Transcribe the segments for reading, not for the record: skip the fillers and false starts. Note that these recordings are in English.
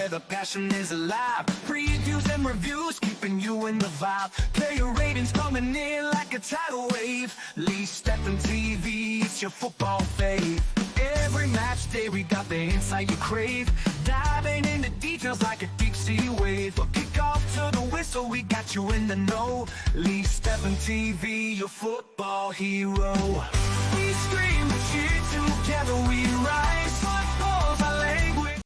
where the passion is alive. Previews and reviews, keeping you in the vibe. Player ratings coming in like a tidal wave. Lee Steppen TV, it's your football fave. Every match day we got the insight you crave. Diving into details like a deep sea wave. But kick off to the whistle, we got you in the know. Lee Steppen TV, your football hero. We scream and cheer together, we rise. Football's our language.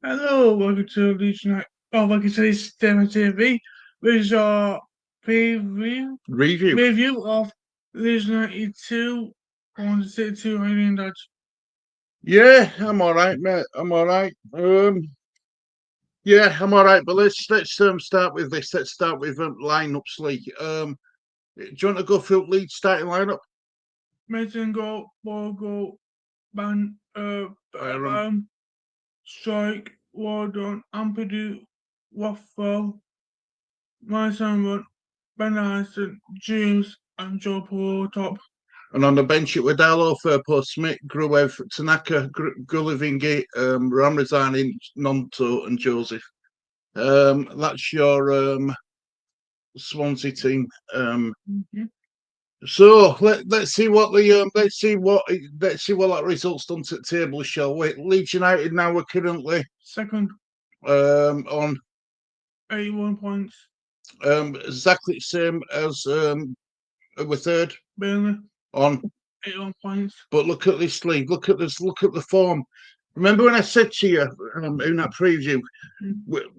Hello, welcome to Leeds United. Welcome to Leeds and TV, which is our review of Leeds United 2 on the City 2 Alien Dodge. Yeah, I'm all right, mate. I'm all right. Yeah, I'm all right. But let's start with this. Let's start with lineups, Lee. Do you want to go through Leeds starting lineup? Mason goal, Bogo, Strike, Wardon, Ampadu, Waffle, Mason, Ben Anderson, James, and Joe Paul top. And on the bench, it were Darlow, Firpo, Smith, Gruev, Tanaka, Gullivingi, Ramazani, Nonto, and Joseph. That's your Swansea team. So let's see what that results done to the table, shall we? Leeds United now are currently second on 81 points. Exactly the same as we're third. Burnley on 81 points. But look at this league. Look at this. Look at the form. Remember when I said to you in that preview,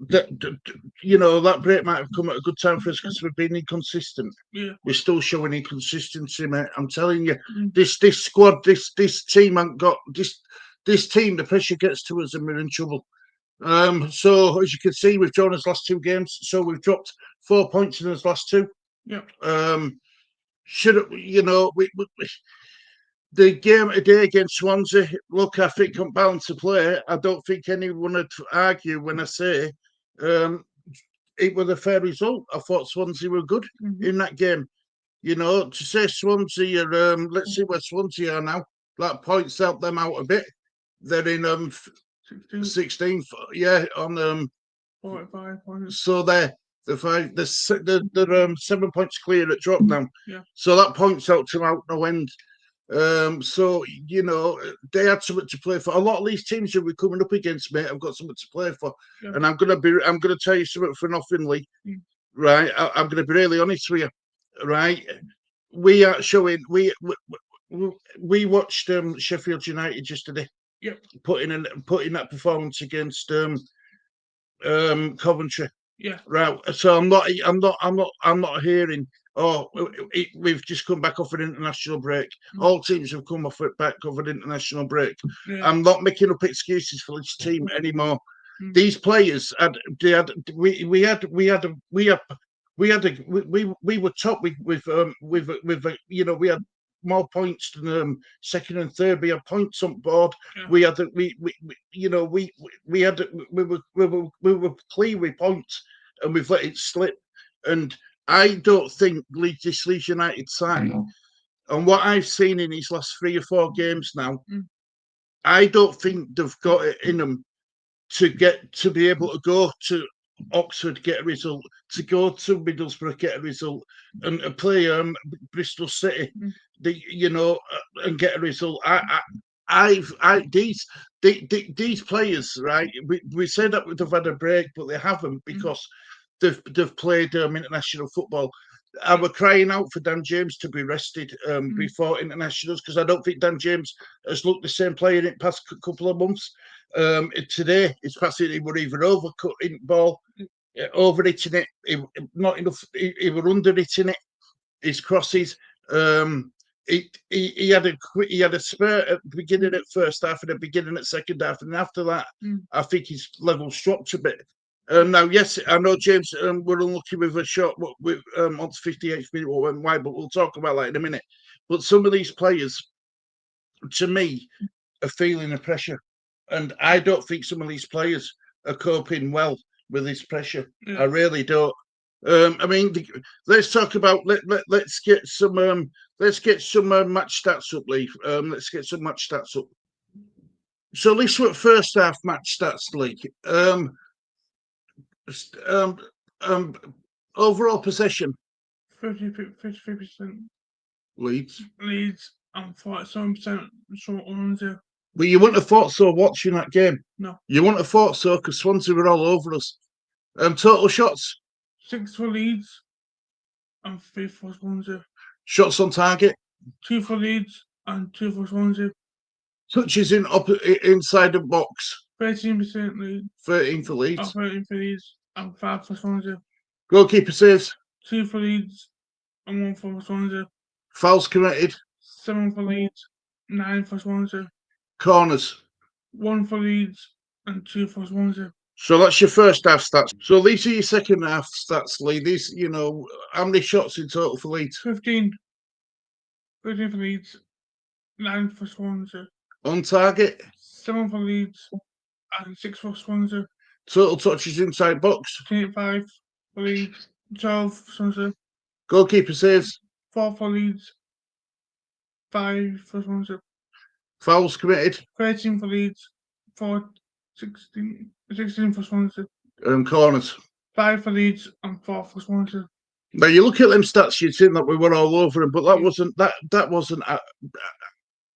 that break might have come at a good time for us because we've been inconsistent. Yeah, we're still showing inconsistency, mate. I'm telling you, this squad, this team ain't got this team. The pressure gets to us, and we're in trouble. So as you can see, we've drawn his last two games, so we've dropped 4 points in his last two. Yeah. The game today against Swansea, look, I think I'm bound to play. I don't think anyone would argue when I say it was a fair result. I thought Swansea were good in that game. To say Swansea are, let's see where Swansea are now. That points out them out a bit. They're in 16th, on 45 points. So they're 7 points clear at drop now. Yeah. So that points out to out no end. So they had something to play for. A lot of these teams that we're coming up against, mate, have got something to play for. Yeah. And I'm gonna tell you something for nothing, Lee. Right? I'm gonna be really honest with you. Right? We are showing. We watched Sheffield United yesterday. Yep. Putting that performance against Coventry. Yeah. Right. So I'm not hearing. Oh, we've just come back off an international break. All teams have come back off an international break. Yeah. I'm not making up excuses for this team anymore. These players we were top with we had more points than second and third. We had points on board. Yeah. We were clear with points, and we've let it slip. And I don't think this Leeds United side, and what I've seen in these last 3 or 4 games now, I don't think they've got it in them to be able to go to Oxford, get a result, to go to Middlesbrough, get a result, and play Bristol City, and get a result. These players, right? We say that they've had a break, but they haven't because they've played international football. I were crying out for Dan James to be rested before internationals because I don't think Dan James has looked the same player in the past couple of months. Today, his passing, he were either overcutting ball, over hitting it, not enough. He were under hitting it. His crosses. He had a spurt at the beginning at first half and the beginning at second half, and after that, I think his level dropped a bit. Now, yes, I know James were unlucky with a shot with on the 58th minute what went wide, but we'll talk about that in a minute. But some of these players, to me, are feeling the pressure, and I don't think some of these players are coping well with this pressure. I really don't. I mean, let's talk about let's get some match stats up, Lee. Let's get some match stats up. So this was first half match stats league. Um, um, overall possession, 53% Leeds. Leeds and 47% Swansea. But you wouldn't have thought so watching that game. No. You wouldn't have thought so because Swansea were all over us. Total shots, 6 for Leeds and 3 for Swansea. shots on target, 2 for Leeds and 2 for Swansea. touches inside the box, 13% Leeds. 13 for Leeds. 13 for Leeds and 5 for Swansea. Goalkeeper saves, 2 for Leeds and 1 for Swansea. fouls committed, 7 for Leeds, 9 for Swansea. corners. 1 for Leeds and 2 for Swansea. So that's your first half stats. So these are your second half stats, Lee. These, how many shots in total for Leeds? 15. 13 for Leeds, 9 for Swansea. On target, 7 for Leeds and 6 for Swansea. total touches inside box, 25 for Leeds, 12 for Swansea. goalkeeper saves, 4 for Leeds, 5 for Swansea. fouls committed, 13 for Leeds, 16 for Swansea. corners. 5 for Leeds and 4 for Swansea. Now you look at them stats, you'd think that we were all over them, but that wasn't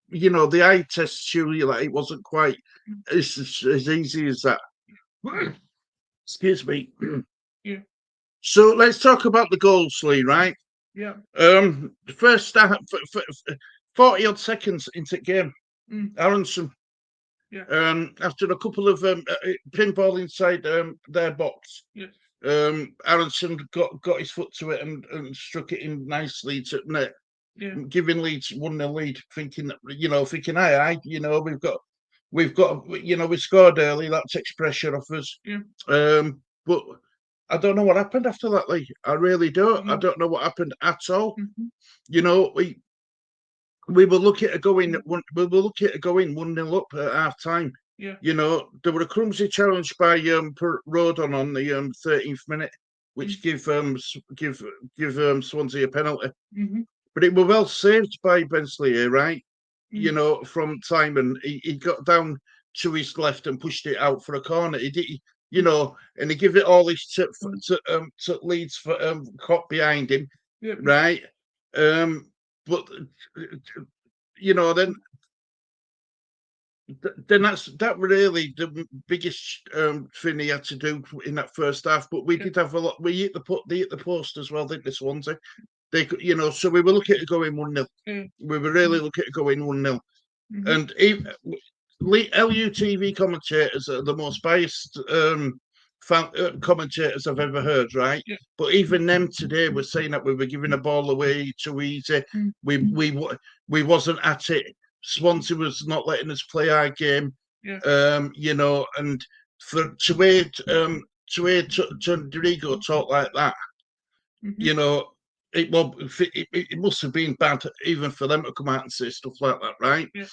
the eye test show you that it wasn't quite as easy as that. Excuse me. Yeah. So let's talk about the goals, Lee. Right. Yeah. The first start, 40 odd seconds into the game, Aronson. Yeah. After a couple of pinball inside their box. Yes. Aronson got his foot to it and struck it in nicely to net. Yeah. Giving Leeds 1-0 lead, thinking aye, we've got we scored early, that takes pressure off us. Yeah. But I don't know what happened after that, Lee. I really don't. No. I don't know what happened at all. Mm-hmm. We were looking at going 1-0 up at half time. Yeah. There were a clumsy challenge by Rodon on the 13th minute, which give Swansea a penalty. Mm-hmm. But it was well saved by Bensley, right? Mm. From Timon. He got down to his left and pushed it out for a corner. He did, and he gave it all his to Leeds for caught behind him, Yep. right? But then that really the biggest thing he had to do in that first half. But we did have a lot. We hit the post as well, didn't they, Swansea? They could, so we were looking at going 1-0. We were really looking at going 1-0. Mm-hmm. And LUTV commentators are the most biased commentators I've ever heard, right? Yeah. But even them today were saying that we were giving the ball away too easy. Mm-hmm. We wasn't at it. Swansea was not letting us play our game. Yeah. And to hear Rodrigo talk like that, Mm-hmm. it must have been bad even for them to come out and say stuff like that, right? Yeah.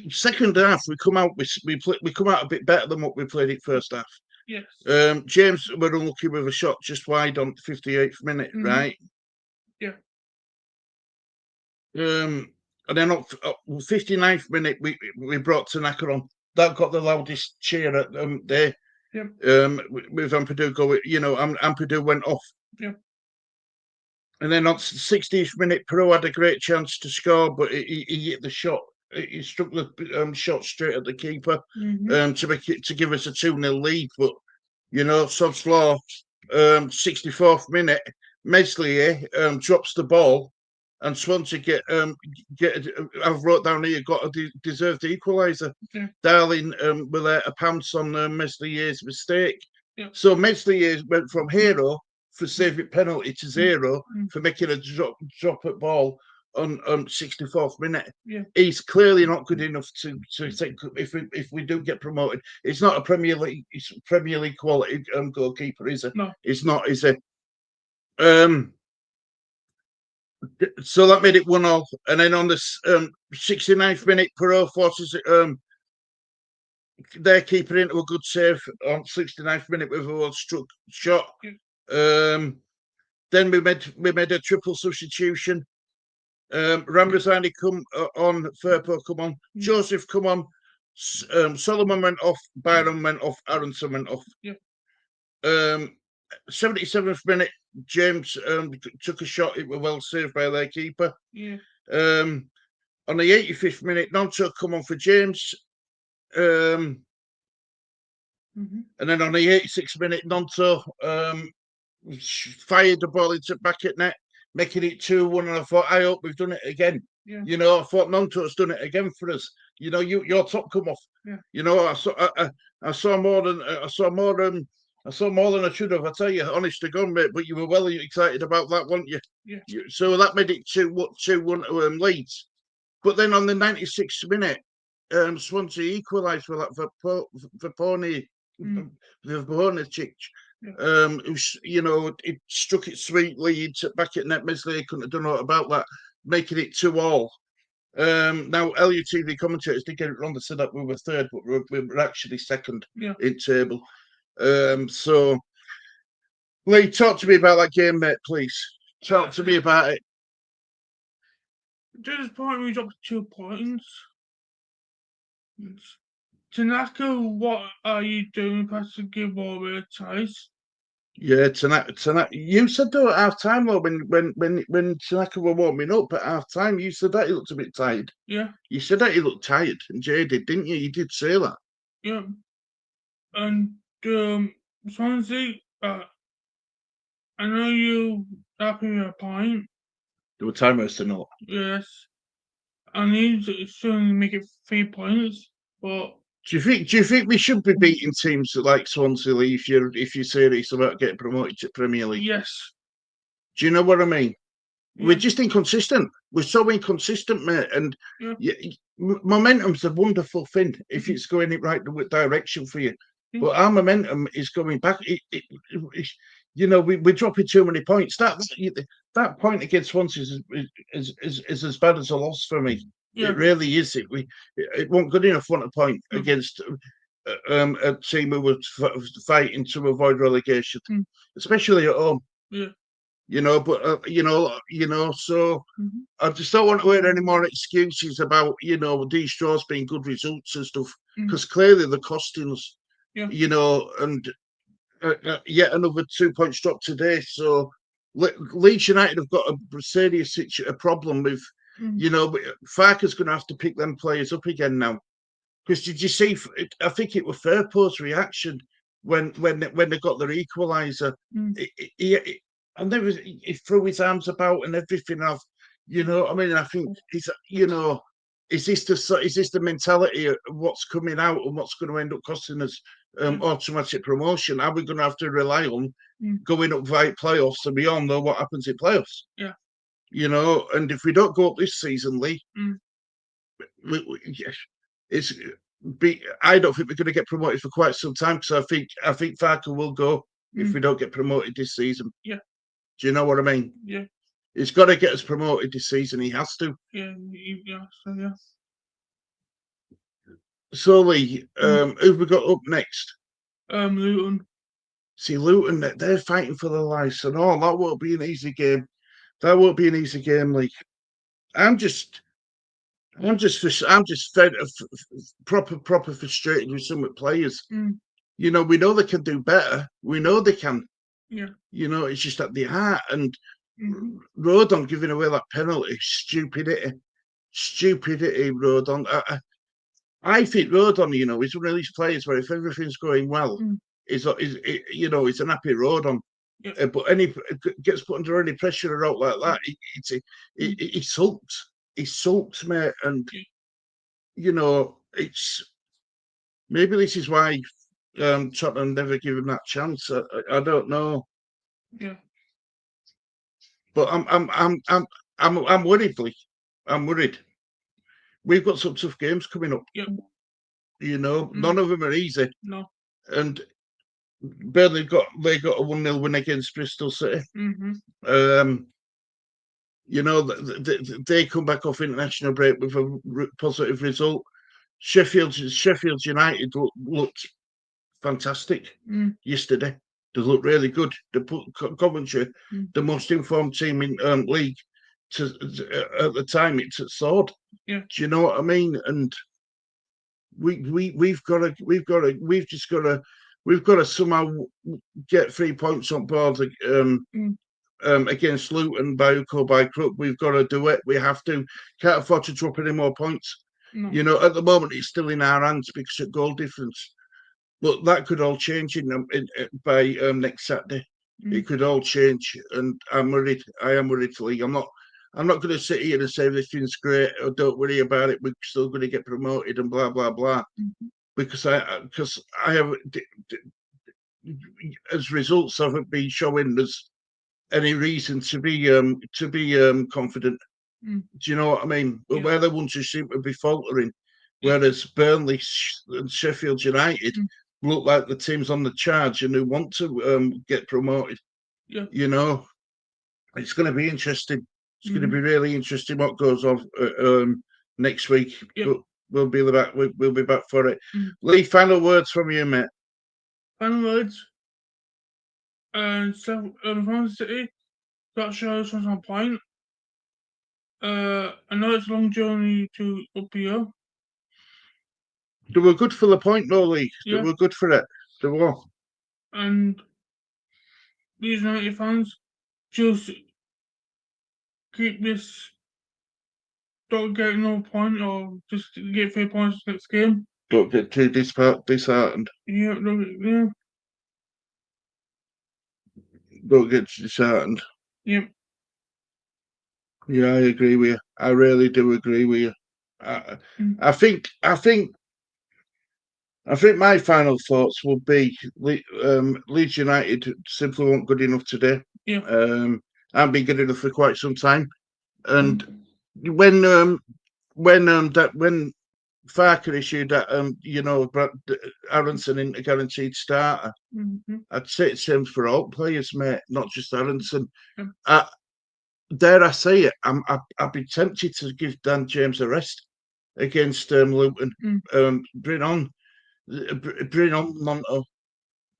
Second half we come out a bit better than what we played in first half. Yes. James were unlucky with a shot just wide on 58th minute, right? Yeah. And then on 59th minute we brought Tanaka on. That got the loudest cheer at there. Yep. With Ampadu going, Ampadu went off. Yeah. And then on 60th minute, Peru had a great chance to score, but he hit the shot. He struck the shot straight at the keeper to give us a 2-0 lead. But sod's law. 64th minute, Meslier drops the ball, and Swansea get. I've wrote down here, got a deserved equaliser. Yeah. Darling were there to pounce on Meslier's mistake. Yeah. So Meslier went from hero for saving penalty to zero for making a drop at ball on 64th minute. Yeah. He's clearly not good enough to think if we do get promoted. It's not a Premier League quality goalkeeper, is it? No. It's not, is it? So that made it 1-0, and then on the 69th minute, Perot forces their keeper into a good save on 69th minute with a well-struck shot. Yeah. Then we made a triple substitution. Ramazani come on, Firpo come on, Joseph come on, Solomon went off, Byron went off, Aronson went off. 77th minute, James took a shot. It was well saved by their keeper. On the 85th minute, Nonto come on for James. And then on the 86th minute, Nonto fired the ball into back at net, making it 2-1. And I thought, I hope we've done it again. You know, I thought Nonto's done it again for us. You know, your top come off. You know, I saw more than I saw more than I should have. I tell you, honest to God, mate. But you were well excited about that, weren't you? So that made it 2-1 to Leeds. But then on the 96th minute, Swansea equalised for Pony, the Pony you know, it struck it sweetly. It's back at net. Mesley couldn't have done aught about that, making it 2-2. Now, LUTV commentators did get it wrong. They said that we were third, but we were actually second in table. So, Lee, talk to me about that game, mate, please. Talk to me about it. At this point, we dropped 2 points. Tanaka, what are you doing past the give over ties? Yeah, Tanaka. You said though at half time, though, when Tanaka were warming up at half time, you said that he looked a bit tired. Yeah. You said that he looked tired and jaded, didn't you? You did say that. Yeah. And Swansea, I know you happy with a point. There were time wasting not. Yes. I need to soon make it 3 points, but do you think we should be beating teams like Swansea Lee if you're serious about getting promoted to Premier League? Yes. Do you know what I mean? Yeah. We're just inconsistent. We're so inconsistent, mate. And momentum's a wonderful thing if it's going in the right direction for you. But our momentum is going back. You know, we're dropping too many points. That point against Swansea is as bad as a loss for me. It really is. It wasn't good enough one point against a team who was fighting to avoid relegation, especially at home. You know, but you know. So I just don't want to hear any more excuses about these draws being good results and stuff, because clearly they're costing us. You know, and yet another 2 points drop today. So Leeds United have got a serious problem with. You know, Farker's going to have to pick them players up again now. Because did you see? I think it was Firpo's reaction when they got their equaliser. And there was he threw his arms about and everything. You know, I mean, I think he's, is this the mentality of what's coming out and what's going to end up costing us automatic promotion? Are we going to have to rely on going up via playoffs, and we all know what happens in playoffs? Yeah. You know, and if we don't go up this season, Lee, I don't think we're going to get promoted for quite some time, because I think Farker will go if we don't get promoted this season. Yeah. Do you know what I mean? Yeah. He's got to get us promoted this season. He has to. Yeah. So Lee, who've we got up next? Luton. See, Luton, they're fighting for their lives, and that won't be an easy game. That won't be an easy game, Lee. I'm just fed proper frustrated with some of the players. You know, we know they can do better. We know they can. Yeah. You know, it's just at the heart. And Rodon giving away that penalty, stupidity, Rodon. I think Rodon, you know, is one of these players where if everything's going well, he's a happy Rodon. Yeah. But any gets put under any pressure or out like that, he sulks. He sulks, mate. And you know, it's maybe this is why Tottenham never give him that chance. I don't know. Yeah. But I'm worried, Lee. I'm worried. We've got some tough games coming up. Yep. You know, none of them are easy. No. And Burnley got a 1-0 win against Bristol City. You know, they come back off international break with a positive result. Sheffield United looked fantastic yesterday. They looked really good. They put Coventry, the most informed team in league, at the time it's at sword. Yeah. Do you know what I mean? And we've just got to somehow get 3 points on board against Luton by hook or by crook. We've got to do it. We have to. Can't afford to drop any more points. No. You know, at the moment it's still in our hands because of goal difference. But that could all change by next Saturday. It could all change, and I'm worried. I am worried, Lee. I'm not going to sit here and say everything's great or don't worry about it. We're still going to get promoted and blah blah blah. Because I have, as results haven't been showing us any reason to be confident. Do you know what I mean? But we're the ones who seem to be faltering, whereas Burnley and Sheffield United look like the teams on the charge and who want to get promoted. Yeah. You know, it's going to be interesting. It's going to be really interesting what goes on next week. But we'll be back. We'll be back for it. Lee, final words from you, mate. Final words. Swansea City got shows us on point. I know it's a long journey to up here. They were good for the point, though, Lee. Yeah. They were good for it. They were. And these United fans just keep this. Don't get no point, or just get 3 points next game. Don't get too disheartened. Yeah. Don't get disheartened. Yep. Yeah, I agree with you. I really do agree with you. I think my final thoughts would be Leeds United simply weren't good enough today. Yeah. Haven't been good enough for quite some time. And when Farker issued that Brad Aronson into guaranteed starter, I'd say it's same for all players, mate, not just Aronson. Dare I say it, I'd be tempted to give Dan James a rest against Luton. Bring on Monto.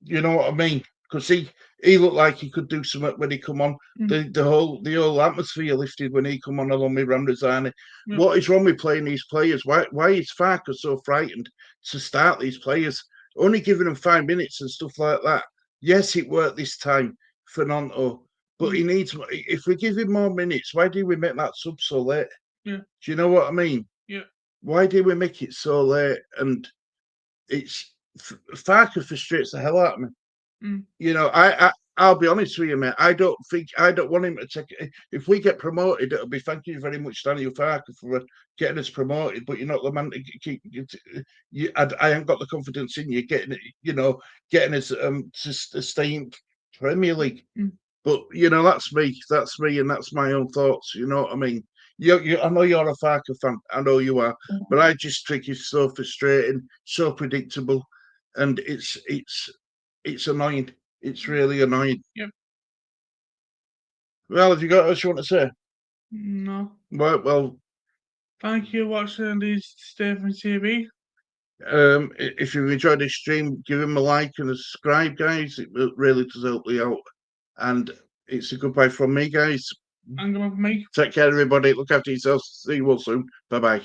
You know what I mean? Because he looked like he could do something when he come on. The whole atmosphere lifted when he come on along with Ramrazani. What is wrong with playing these players? Why is Farker so frightened to start these players? Only giving them 5 minutes and stuff like that. Yes, it worked this time for Nanto, but he needs. If we give him more minutes, why do we make that sub so late? Yeah. Do you know what I mean? Yeah. Why do we make it so late? And it's Farker frustrates the hell out of me. You know, I'll be honest with you, mate. I don't want him to take it. If we get promoted, it'll be thank you very much, Daniel Farker, for getting us promoted. But you're not the man to keep. I ain't got the confidence in you getting us to stay in Premier League. But that's me, and that's my own thoughts. You know what I mean? I know you're a Farker fan. I know you are, but I just think it's so frustrating, so predictable, and it's annoying. It's really annoying. Yep. Well, have you got else you want to say? No. Well. Thank you for watching Leeds Stephen TV. If you enjoyed this stream, give him a like and a subscribe, guys. It really does help me out. And it's a goodbye from me, guys. And from me. Take care, everybody. Look after yourselves. See you all soon. Bye-bye.